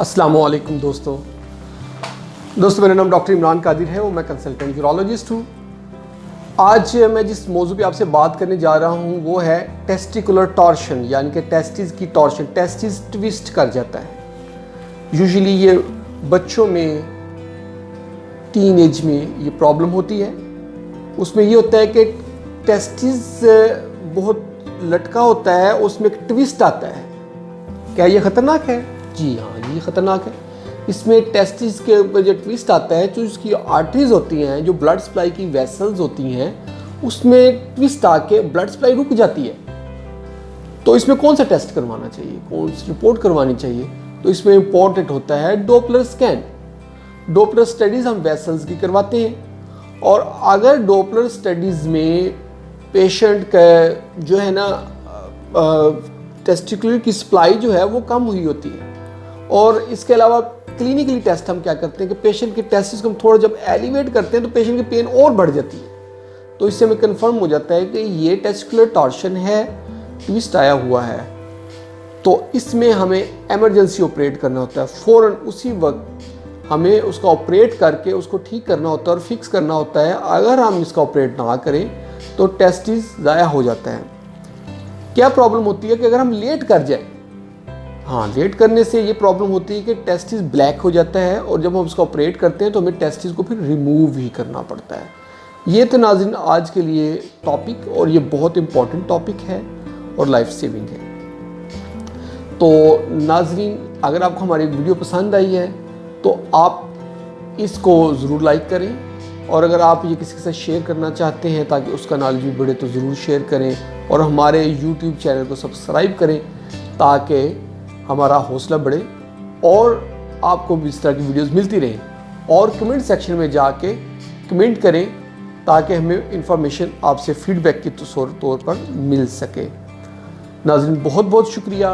अस्सलामुअलैकुम दोस्तों मेरा नाम डॉक्टर इमरान कादिर है और मैं कंसल्टेंट यूरोलॉजिस्ट हूँ। आज मैं जिस मौजू पे आपसे बात करने जा रहा हूँ वो है टेस्टिकुलर टॉर्शन, यानी कि टेस्टिस की टॉर्शन, टेस्टिस ट्विस्ट कर जाता है। यूजुअली ये बच्चों में, टीन एज में ये प्रॉब्लम होती है। उसमें ये होता है कि टेस्टिस बहुत लटका होता है, उसमें एक ट्विस्ट आता है। क्या ये ख़तरनाक है? जी हाँ, ये ख़तरनाक है। इसमें टेस्टिस के ऊपर जो ट्विस्ट आता है, जो इसकी आर्टरीज होती हैं, जो ब्लड सप्लाई की वेसल्स होती हैं, उसमें ट्विस्ट आके ब्लड सप्लाई रुक जाती है। तो इसमें कौन सा टेस्ट करवाना चाहिए, कौन सी रिपोर्ट करवानी चाहिए? तो इसमें इम्पोर्टेंट होता है डॉपलर स्कैन। डॉपलर स्टडीज़ हम वेसल्स की करवाते हैं, और अगर डॉपलर स्टडीज़ में पेशेंट का जो है ना टेस्टिकुलर की सप्लाई जो है वो कम हुई होती है। और इसके अलावा क्लिनिकली टेस्ट हम क्या करते हैं कि पेशेंट के टेस्टिस को हम थोड़ा जब एलिवेट करते हैं तो पेशेंट की पेन और बढ़ जाती है। तो इससे हमें कंफर्म हो जाता है कि ये टेस्टिकुलर टॉर्शन है, ट्विस्ट आया हुआ है। तो इसमें हमें इमरजेंसी ऑपरेट करना होता है। फ़ौरन उसी वक्त हमें उसका ऑपरेट करके उसको ठीक करना होता है और फिक्स करना होता है। अगर हम इसका ऑपरेट ना करें तो टेस्टिस ज़ाया हो जाता है। क्या प्रॉब्लम होती है कि अगर हम लेट कर जाए, हाँ, लेट करने से ये प्रॉब्लम होती है कि टेस्टिस ब्लैक हो जाता है, और जब हम उसका ऑपरेट करते हैं तो हमें टेस्टिस को फिर रिमूव ही करना पड़ता है। ये तो नाज़रीन आज के लिए टॉपिक, और ये बहुत इम्पॉर्टेंट टॉपिक है और लाइफ सेविंग है। तो नाज़रीन, अगर आपको हमारी वीडियो पसंद आई है तो आप इसको ज़रूर लाइक करें, और अगर आप ये किसी के साथ शेयर करना चाहते हैं ताकि उसका नॉलेज भी बढ़े तो ज़रूर शेयर करें, और हमारे यूट्यूब चैनल को सब्सक्राइब करें ताकि हमारा हौसला बढ़े और आपको भी इस तरह की वीडियोस मिलती रहें। और कमेंट सेक्शन में जाके कमेंट करें ताकि हमें इंफॉर्मेशन आपसे फीडबैक के तौर पर मिल सके। नाज़रीन, बहुत बहुत शुक्रिया।